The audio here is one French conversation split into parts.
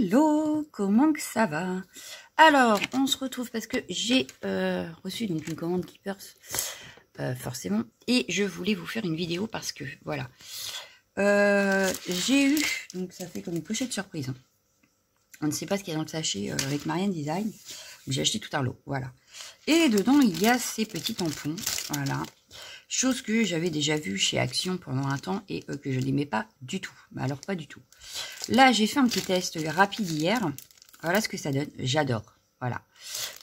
Hello, comment que ça va? Alors, on se retrouve parce que j'ai reçu donc une commande Keepers, forcément, et je voulais vous faire une vidéo parce que, voilà, j'ai eu, donc ça fait comme une pochette surprise, hein. On ne sait pas ce qu'il y a dans le sachet avec Marianne Design, j'ai acheté tout un lot, voilà. Et dedans, il y a ces petits tampons, voilà. Chose que j'avais déjà vue chez Action pendant un temps et que je n'aimais pas du tout. Alors, pas du tout. Là, j'ai fait un petit test rapide hier. Voilà ce que ça donne. J'adore. Voilà.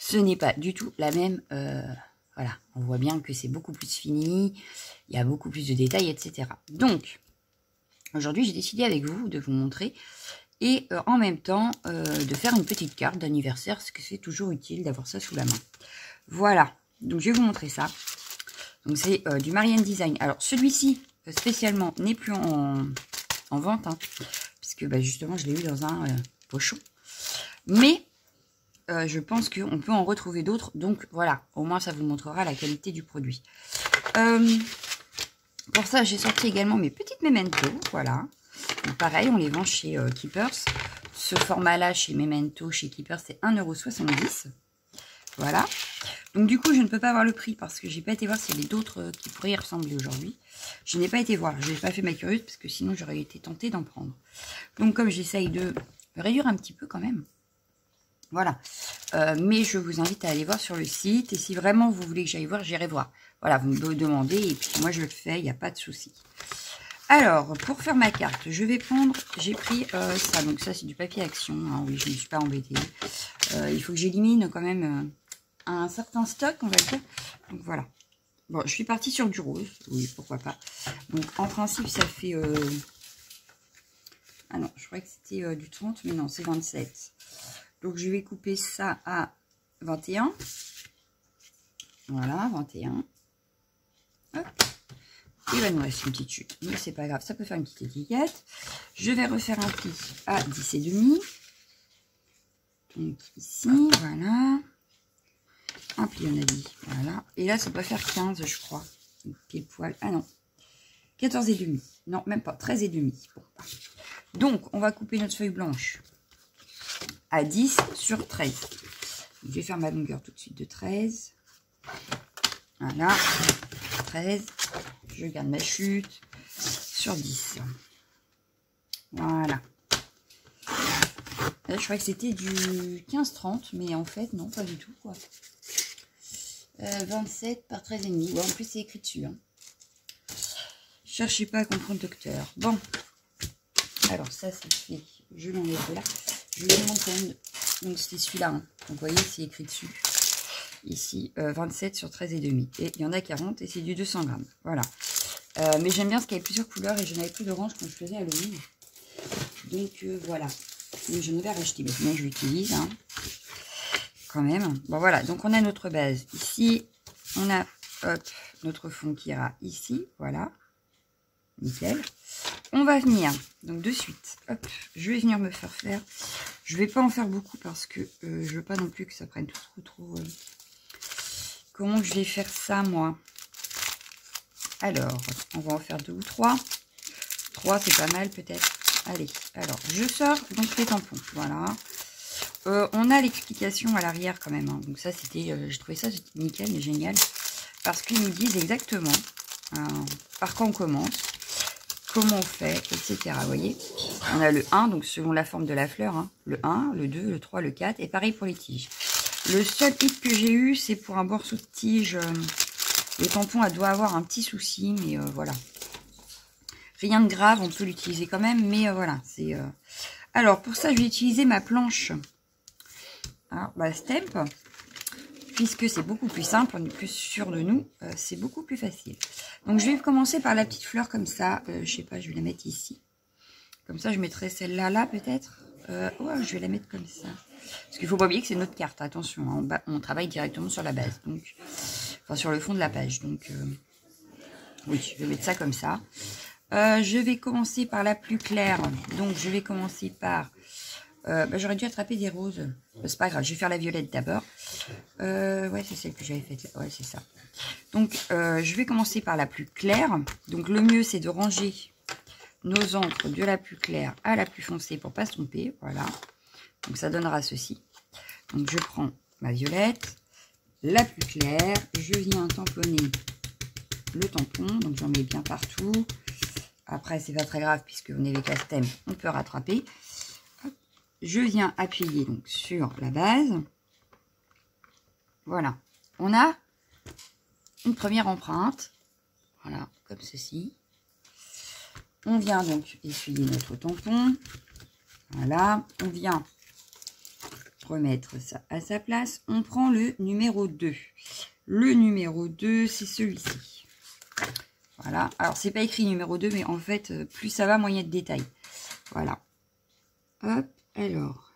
Ce n'est pas du tout la même... voilà. On voit bien que c'est beaucoup plus fini. Il y a beaucoup plus de détails, etc. Donc, aujourd'hui, j'ai décidé avec vous de vous montrer et en même temps de faire une petite carte d'anniversaire parce que c'est toujours utile d'avoir ça sous la main. Voilà. Donc, je vais vous montrer ça. Donc, c'est du Marianne Design. Alors, celui-ci, spécialement, n'est plus en vente, hein, puisque bah, justement, je l'ai eu dans un pochon. Mais, je pense qu'on peut en retrouver d'autres. Donc, voilà. Au moins, ça vous montrera la qualité du produit. Pour ça, j'ai sorti également mes petites Memento. Voilà. Donc, pareil, on les vend chez Keepers. Ce format-là, chez Memento, chez Keepers, c'est 1,70 €. Voilà. Donc du coup, je ne peux pas avoir le prix parce que j'ai pas été voir s'il y avait d'autres qui pourraient y ressembler aujourd'hui. Je n'ai pas été voir. Je n'ai pas fait ma curieuse parce que sinon j'aurais été tentée d'en prendre. Donc comme j'essaye de réduire un petit peu quand même. Voilà. Mais je vous invite à aller voir sur le site. Et si vraiment vous voulez que j'aille voir, j'irai voir. Voilà, vous me demandez et puis moi je le fais, il n'y a pas de souci. Alors, pour faire ma carte, je vais prendre, j'ai pris ça. Donc ça, c'est du papier Action. Hein, oui, je ne me suis pas embêtée. Il faut que j'élimine quand même... un certain stock, on va dire. Donc voilà. Bon, je suis partie sur du rose. Oui, pourquoi pas. Donc en principe, ça fait... Ah non, je croyais que c'était du 30, mais non, c'est 27. Donc je vais couper ça à 21. Voilà, 21. Hop. Il va nous rester une petite chute. Mais c'est pas grave, ça peut faire une petite étiquette. Je vais refaire un pli à 10,5. Donc ici, voilà. Un pli, on a dit. Voilà. Et là, ça peut faire 15, je crois. Pile poil. Ah non. 14,5. Non, même pas. 13,5. Bon. Donc, on va couper notre feuille blanche à 10 sur 13. Je vais faire ma longueur tout de suite de 13. Voilà. 13. Je garde ma chute sur 10. Voilà. Là, je crois que c'était du 15-30, mais en fait, non, pas du tout, quoi. 27 par 13,5. Ouais, en plus, c'est écrit dessus. Hein. Cherchez pas à comprendre, docteur. Bon. Alors, ça, c'est fait. Je l'enlève de là. Je vais monter. Donc, c'est celui-là. Hein. Donc, vous voyez, c'est écrit dessus. Ici, 27 sur 13,5. Et il y en a 40 et c'est du 200 grammes. Voilà. Mais j'aime bien parce qu'il y avait plusieurs couleurs et je n'avais plus d'orange quand je faisais Halloween. Donc, voilà. Donc, je ne vais racheter. Mais sinon, je l'utilise. Hein. Quand même. Bon, voilà. Donc, on a notre base ici. On a, hop, notre fond qui ira ici. Voilà. Nickel. On va venir, donc de suite, hop, je vais venir me faire. Je vais pas en faire beaucoup parce que je veux pas non plus que ça prenne trop. Comment je vais faire ça, moi? Alors, on va en faire 2 ou 3. 3, c'est pas mal, peut-être. Allez, alors, je sors donc les tampons. Voilà. On a l'explication à l'arrière quand même. Hein. Donc ça, c'était, j'ai trouvé ça nickel et génial. Parce qu'ils nous disent exactement par quoi on commence, comment on fait, etc. Vous voyez, on a le 1, donc selon la forme de la fleur. Hein, le 1, le 2, le 3, le 4. Et pareil pour les tiges. Le seul hic que j'ai eu, c'est pour un morceau de tige. Le tampon, elle doit avoir un petit souci, mais voilà. Rien de grave, on peut l'utiliser quand même, mais voilà. C'est. Alors, pour ça, je vais utiliser ma planche. Alors, bah, Stamp, puisque c'est beaucoup plus simple, on est plus sûr de nous, c'est beaucoup plus facile. Donc, je vais commencer par la petite fleur comme ça. Je sais pas, je vais la mettre ici. Comme ça, je mettrai celle-là, là, peut-être. Ouais, je vais la mettre comme ça. Parce qu'il faut pas oublier que c'est notre carte, attention. Hein, on travaille directement sur la base, donc, enfin, sur le fond de la page. Donc, oui, je vais mettre ça comme ça. Je vais commencer par la plus claire. Donc, je vais commencer par... bah, j'aurais dû attraper des roses. C'est pas grave, je vais faire la violette d'abord. Ouais, c'est celle que j'avais faite. Ouais, c'est ça. Donc, je vais commencer par la plus claire. Donc, le mieux, c'est de ranger nos encres de la plus claire à la plus foncée pour pas se tromper. Voilà. Donc ça donnera ceci. Donc je prends ma violette, la plus claire, je viens tamponner le tampon, donc j'en mets bien partout. Après c'est pas très grave puisqu'on est avec la stem, on peut rattraper. Hop. Je viens appuyer donc sur la base. Voilà, on a une première empreinte, voilà, comme ceci. On vient donc essuyer notre tampon, voilà, on vient remettre ça à sa place. On prend le numéro 2. Le numéro 2, c'est celui-ci. Voilà, alors c'est pas écrit numéro 2, mais en fait, plus ça va, moins il y a de détails. Voilà. Hop, alors,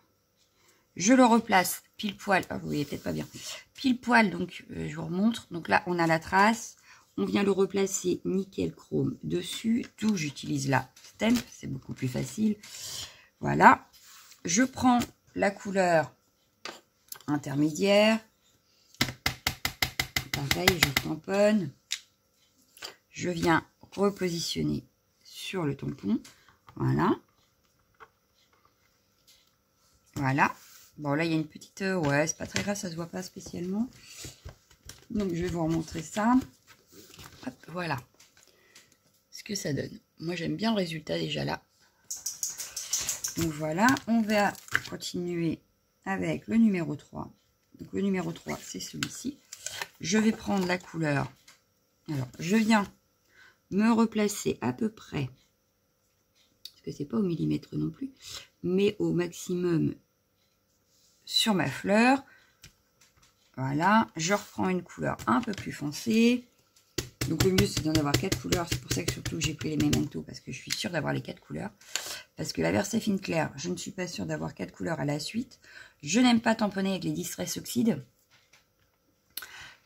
je le replace pile poil. Oh, vous voyez peut-être pas bien. Pile poil, donc je vous remontre. Donc là, on a la trace. On vient le replacer nickel chrome dessus. D'où j'utilise la stamp. C'est beaucoup plus facile. Voilà. Je prends la couleur intermédiaire. Pareil, je tamponne. Je viens repositionner sur le tampon. Voilà. Voilà. Bon, là, il y a une petite... ouais, c'est pas très grave, ça se voit pas spécialement. Donc, je vais vous remontrer ça. Hop, voilà. Ce que ça donne. Moi, j'aime bien le résultat déjà là. Donc, voilà. On va continuer avec le numéro 3. Donc, le numéro 3, c'est celui-ci. Je vais prendre la couleur. Alors, je viens me replacer à peu près, parce que c'est pas au millimètre non plus, mais au maximum sur ma fleur. Voilà, je reprends une couleur un peu plus foncée. Donc le mieux c'est d'en avoir 4 couleurs. C'est pour ça que surtout j'ai pris les Memento, parce que je suis sûre d'avoir les 4 couleurs. Parce que la Versafine claire, je ne suis pas sûre d'avoir 4 couleurs à la suite. Je n'aime pas tamponner avec les Distress Oxide.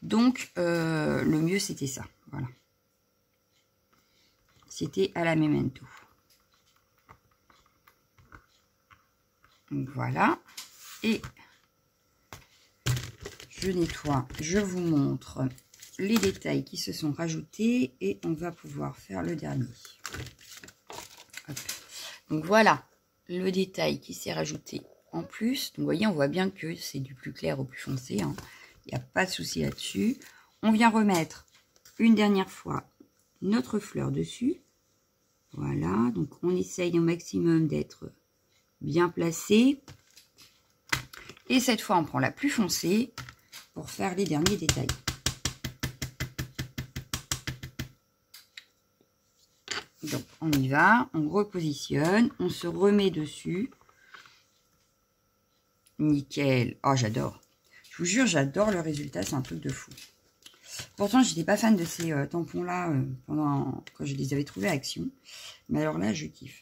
Donc le mieux c'était ça. Voilà. C'était à la Memento. Donc voilà. Et je nettoie, je vous montre les détails qui se sont rajoutés et on va pouvoir faire le dernier. Hop. Donc voilà le détail qui s'est rajouté en plus. Donc vous voyez, on voit bien que c'est du plus clair au plus foncé, hein. Il n'y a pas de souci là-dessus. On vient remettre une dernière fois notre fleur dessus. Voilà, donc on essaye au maximum d'être bien placé. Et cette fois, on prend la plus foncée pour faire les derniers détails. Donc, on y va, on repositionne, on se remet dessus. Nickel. Oh, j'adore. Je vous jure, j'adore le résultat, c'est un truc de fou. Pourtant, je n'étais pas fan de ces tampons-là quand je les avais trouvés à Action. Mais alors là, je kiffe.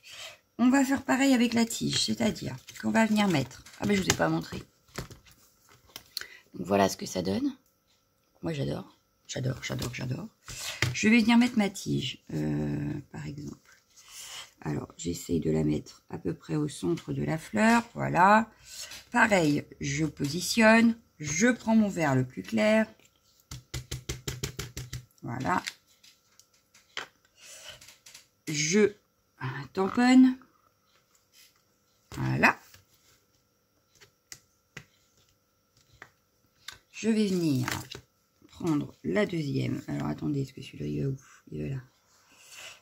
On va faire pareil avec la tige, c'est-à-dire qu'on va venir mettre... Ah ben, je ne vous ai pas montré. Donc, voilà ce que ça donne. Moi, j'adore. J'adore, j'adore, j'adore. Je vais venir mettre ma tige, par exemple. Alors, j'essaye de la mettre à peu près au centre de la fleur. Voilà. Pareil, je positionne. Je prends mon vert le plus clair. Voilà. Je tamponne. Voilà. Je vais venir prendre la deuxième. Alors, attendez, est-ce que celui-là, il va où? Il va là.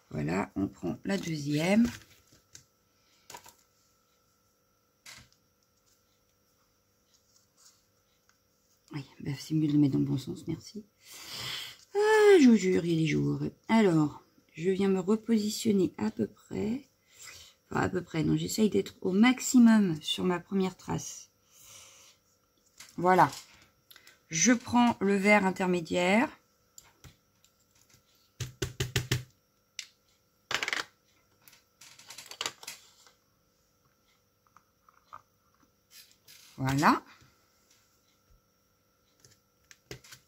Voilà, on prend la deuxième. Oui, bah, c'est mieux de le mettre dans le bon sens, merci. Ah, je vous jure, il est jour. Alors, je viens me repositionner à peu près. Enfin, à peu près, non, j'essaye d'être au maximum sur ma première trace. Voilà. Je prends le vert intermédiaire. Voilà.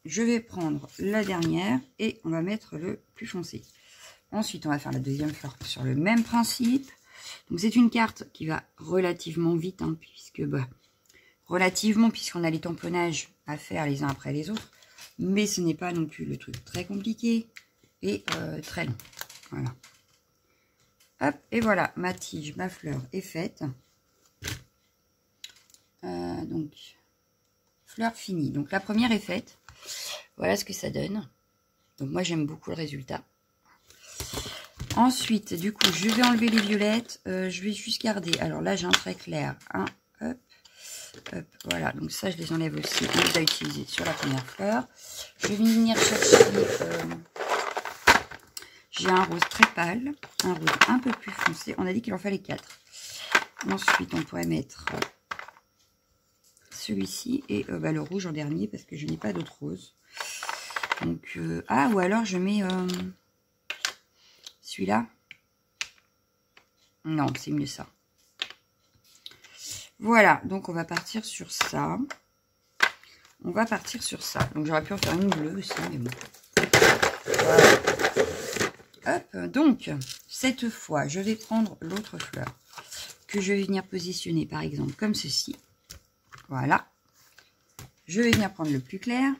Je vais prendre la dernière et on va mettre le plus foncé. Ensuite, on va faire la deuxième fleur sur le même principe. Donc, c'est une carte qui va relativement vite, hein, puisqu'on a les tamponnages à faire les uns après les autres. Mais ce n'est pas non plus le truc très compliqué et très long. Voilà. Hop, et voilà, ma tige, ma fleur est faite. Voilà, donc, fleur finie. Donc, la première est faite. Voilà ce que ça donne. Donc, moi, j'aime beaucoup le résultat. Ensuite, du coup, je vais enlever les violettes. Je vais juste garder. Alors là, j'ai un très clair. Un, hop, hop. Voilà, donc ça, je les enlève aussi. On les a utilisés sur la première fleur. Je vais venir chercher... j'ai un rose très pâle. Un rose un peu plus foncé. On a dit qu'il en fallait 4. Ensuite, on pourrait mettre celui-ci et le rouge en dernier parce que je n'ai pas d'autre rose. Donc, ah, ou alors je mets celui-là. Non, c'est mieux ça. Voilà, donc on va partir sur ça. On va partir sur ça. Donc j'aurais pu en faire une bleue aussi, mais bon. Voilà. Hop, donc, cette fois, je vais prendre l'autre fleur que je vais venir positionner, par exemple, comme ceci. Voilà. Je vais venir prendre le plus clair.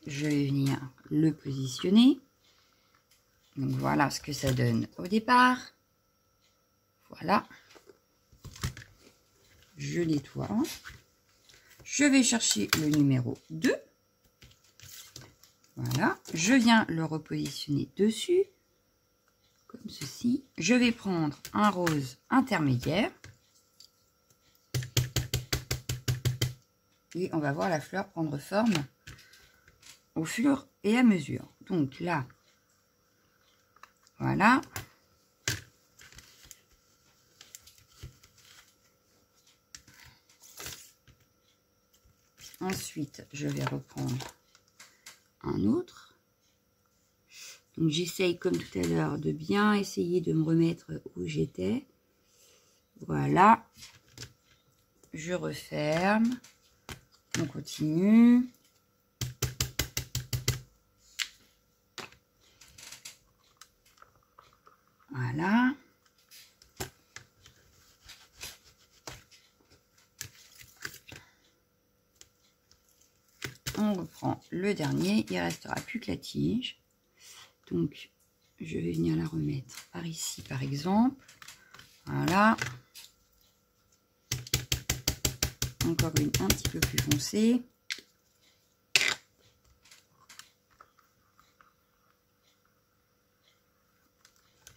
Je vais venir le positionner. Donc voilà ce que ça donne au départ. Voilà. Je nettoie. Je vais chercher le numéro 2. Voilà. Je viens le repositionner dessus. Comme ceci. Je vais prendre un rose intermédiaire. Et on va voir la fleur prendre forme au fur et à mesure. Donc là, voilà. Ensuite, je vais reprendre un autre. Donc j'essaye comme tout à l'heure de bien essayer de me remettre où j'étais. Voilà. Je referme. On continue. Voilà. On reprend le dernier. Il ne restera plus que la tige. Donc, je vais venir la remettre par ici, par exemple. Voilà. Encore une un petit peu plus foncée.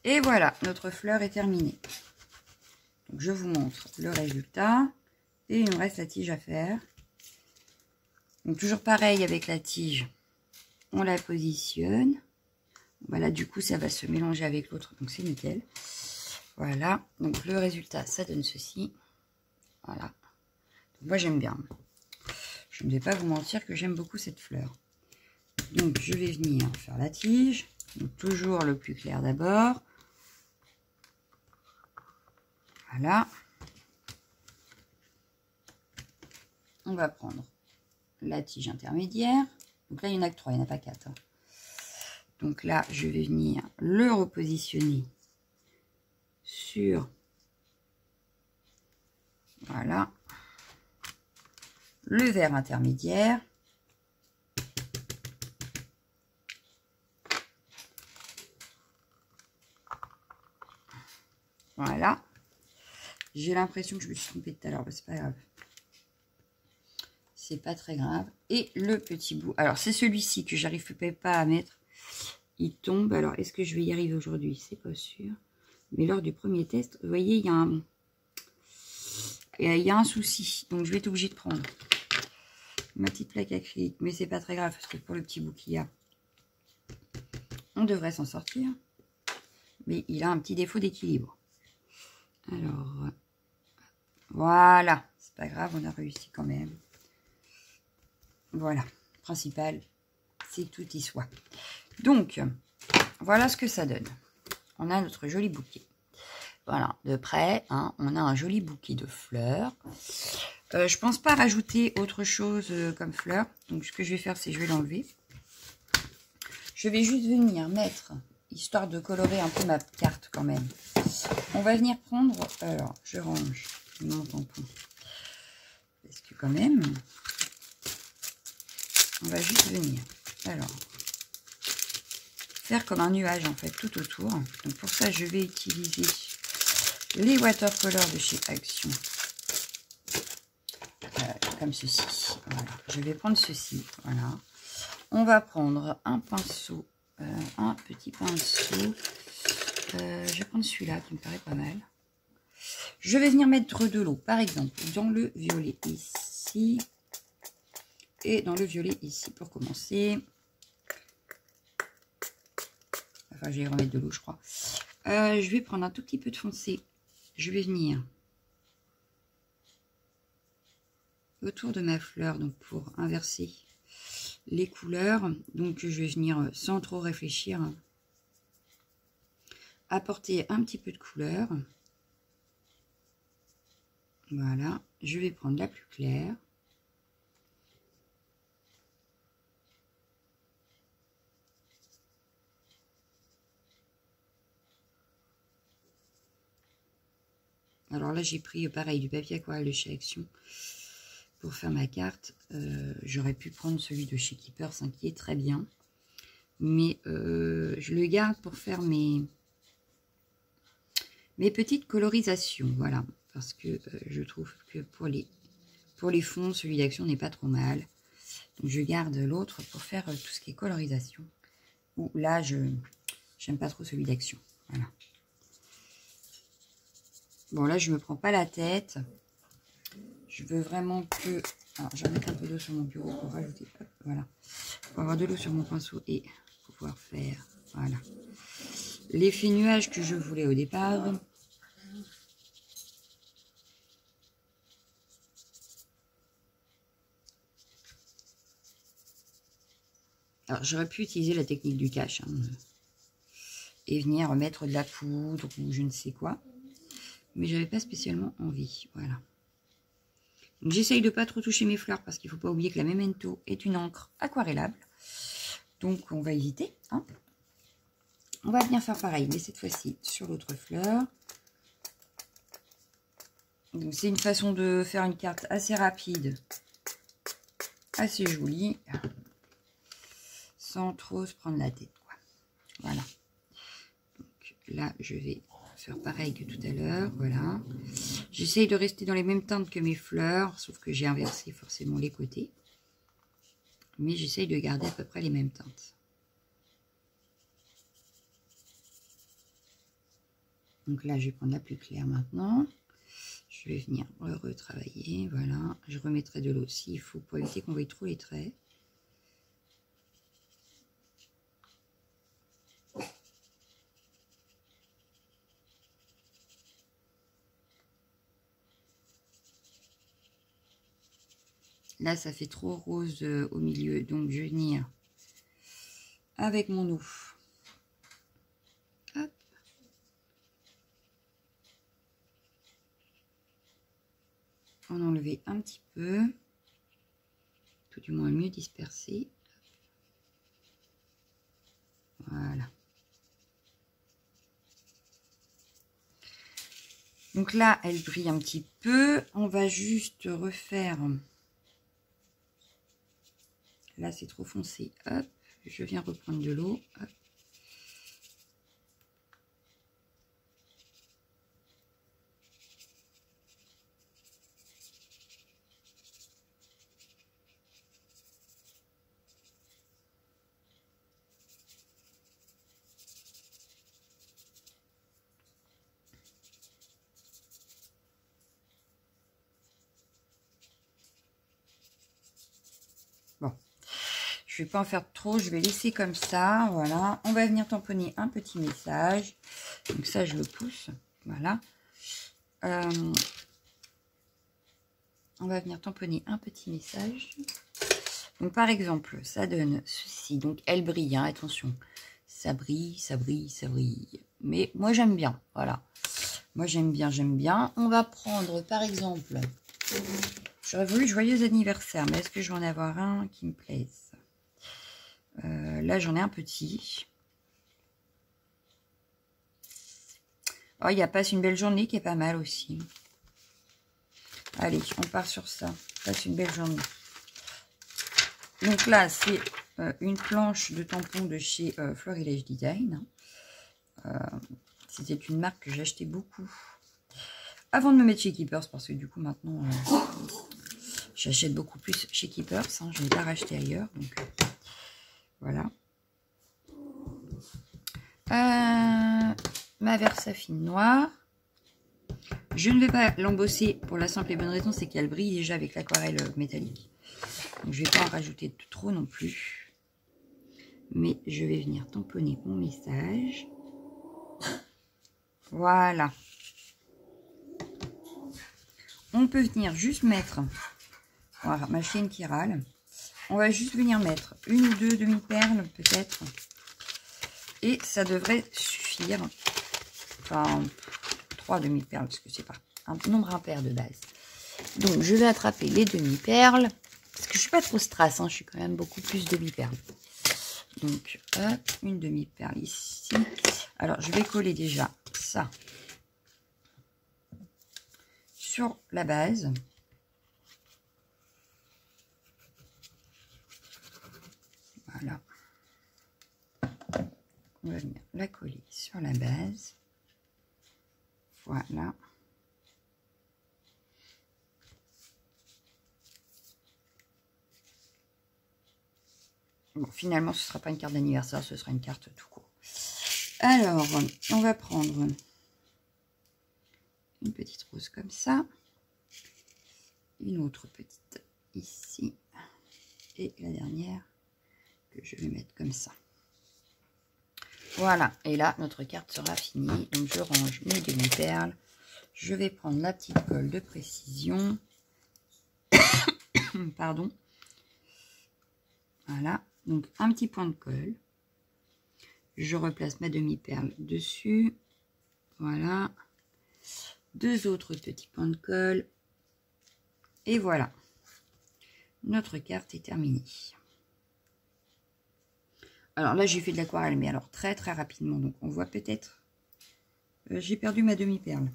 Et voilà, notre fleur est terminée. Donc, je vous montre le résultat. Et il nous reste la tige à faire. Donc, toujours pareil avec la tige. On la positionne. Voilà, du coup, ça va se mélanger avec l'autre. Donc, c'est nickel. Voilà. Donc, le résultat, ça donne ceci. Voilà. Donc, moi, j'aime bien. Je ne vais pas vous mentir que j'aime beaucoup cette fleur. Donc, je vais venir faire la tige. Donc, toujours le plus clair d'abord. Voilà. On va prendre la tige intermédiaire. Donc là, il n'y en a que 3, il n'y en a pas 4. Hein. Donc là, je vais venir le repositionner sur... Voilà. Le vert intermédiaire. Voilà. J'ai l'impression que je me suis trompée tout à l'heure, mais c'est pas grave. C'est pas très grave. Et le petit bout. Alors, c'est celui-ci que j'arrive pas à mettre. Il tombe. Alors, est-ce que je vais y arriver aujourd'hui? C'est pas sûr. Mais lors du premier test, vous voyez, il y a un souci. Donc, je vais être obligée de prendre ma petite plaque acrylique. Mais c'est pas très grave, parce que pour le petit bout qu'il y a, on devrait s'en sortir. Mais il a un petit défaut d'équilibre. Alors, voilà. C'est pas grave, on a réussi quand même. Voilà. Principal, c'est que tout y soit. Donc, voilà ce que ça donne. On a notre joli bouquet. Voilà, de près, hein, on a un joli bouquet de fleurs. Je pense pas rajouter autre chose comme fleurs. Donc, ce que je vais faire, c'est que je vais l'enlever. Je vais juste venir mettre, histoire de colorer un peu ma carte quand même. On va venir prendre... Alors, je range mon tampon. Parce que quand même... On va juste venir. Alors... faire comme un nuage en fait tout autour. Donc pour ça, je vais utiliser les watercolors de chez Action. Comme ceci. Voilà. Je vais prendre ceci. Voilà. On va prendre un pinceau, un petit pinceau. Je vais prendre celui-là qui me paraît pas mal. Je vais venir mettre de l'eau, par exemple, dans le violet ici. Et dans le violet ici pour commencer. Enfin, je vais remettre de l'eau, je crois. Je vais prendre un tout petit peu de foncé. Je vais venir autour de ma fleur, donc pour inverser les couleurs. Donc, je vais venir sans trop réfléchir, apporter un petit peu de couleur. Voilà. Je vais prendre la plus claire. Alors là, j'ai pris pareil du papier aquarelle de chez Action pour faire ma carte. J'aurais pu prendre celui de chez Keepers, qui est très bien. Mais je le garde pour faire mes petites colorisations. Voilà. Parce que je trouve que pour les fonds, celui d'Action n'est pas trop mal. Donc je garde l'autre pour faire tout ce qui est colorisation. Ou là, j'aime pas trop celui d'Action. Voilà. Bon, là, je me prends pas la tête. Je veux vraiment que... Alors, je vais mettre un peu d'eau sur mon bureau pour rajouter... Hop, voilà. Pour avoir de l'eau sur mon pinceau et pouvoir faire... Voilà. L'effet nuage que je voulais au départ. Alors, j'aurais pu utiliser la technique du cache. Et venir mettre de la poudre ou je ne sais quoi. Mais j'avais pas spécialement envie. Voilà. Donc j'essaye de pas trop toucher mes fleurs parce qu'il faut pas oublier que la Memento est une encre aquarellable. Donc on va éviter. Hein. On va bien faire pareil, mais cette fois-ci sur l'autre fleur. C'est une façon de faire une carte assez rapide, assez jolie, sans trop se prendre la tête, quoi. Voilà. Donc là, je vais faire pareil que tout à l'heure, voilà. J'essaye de rester dans les mêmes teintes que mes fleurs, sauf que j'ai inversé forcément les côtés. Mais j'essaye de garder à peu près les mêmes teintes. Donc là, je vais prendre la plus claire maintenant. Je vais venir retravailler, voilà. Je remettrai de l'eau s'il faut pour éviter qu'on voie trop les traits. Là, ça fait trop rose au milieu, donc je vais venir avec mon eau. Hop. En enlever un petit peu, tout du moins mieux disperser. Voilà. Donc là, elle brille un petit peu. On va juste refaire... Là, c'est trop foncé. Hop, je viens reprendre de l'eau. Bon. Je ne vais pas en faire trop, je vais laisser comme ça, voilà. On va venir tamponner un petit message. Donc ça, je le pousse, voilà. On va venir tamponner un petit message. Donc par exemple, ça donne ceci. Donc elle brille, hein, attention. Ça brille, ça brille, ça brille. Mais moi j'aime bien, voilà. Moi j'aime bien, j'aime bien. On va prendre par exemple... J'aurais voulu joyeux anniversaire, mais est-ce que je vais en avoir un qui me plaise? Là, j'en ai un petit. Oh, il y a Passe une belle journée qui est pas mal aussi. Allez, on part sur ça. Passe une belle journée. Donc là, c'est une planche de tampons de chez Florilège Design. C'était une marque que j'achetais beaucoup avant de me mettre chez Keepers, parce que du coup maintenant j'achète beaucoup plus chez Keepers, hein, je n'ai pas racheté ailleurs, donc voilà. Ma Versafine noire, je ne vais pas l'embosser pour la simple et bonne raison, c'est qu'elle brille déjà avec l'aquarelle métallique, donc je ne vais pas en rajouter trop non plus, mais je vais venir tamponner mon message. Voilà. On peut venir juste mettre, voilà, ma chienne qui râle. On va juste venir mettre une ou deux demi-perles peut-être. Et ça devrait suffire. Enfin, 3 demi-perles, parce que c'est pas un nombre impair de base. Donc, je vais attraper les demi-perles. Parce que je suis pas trop strass, hein, je suis quand même beaucoup plus demi-perles. Donc, hop, une demi-perle ici. Alors, je vais coller déjà ça sur la base. Voilà. On va venir la coller sur la base. Voilà. Bon, finalement, ce ne sera pas une carte d'anniversaire, ce sera une carte tout court. Alors, on va prendre une petite rose comme ça. Une autre petite ici. Et la dernière que je vais mettre comme ça. Voilà, et là, notre carte sera finie. Donc, je range mes demi-perles. Je vais prendre la petite colle de précision. Pardon. Voilà, donc un petit point de colle. Je replace ma demi-perle dessus. Voilà. 2 autres petits points de colle. Et voilà. Notre carte est terminée. Alors là, j'ai fait de l'aquarelle, mais alors très très rapidement. Donc on voit peut-être... j'ai perdu ma demi-perle.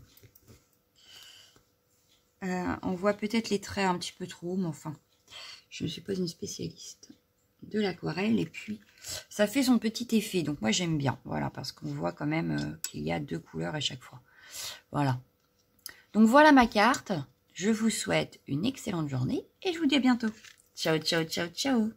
On voit peut-être les traits un petit peu trop, mais enfin, je ne suis pas une spécialiste de l'aquarelle. Et puis, ça fait son petit effet. Donc moi, j'aime bien. Voilà, parce qu'on voit quand même qu'il y a 2 couleurs à chaque fois. Voilà. Donc voilà ma carte. Je vous souhaite une excellente journée et je vous dis à bientôt. Ciao, ciao, ciao, ciao.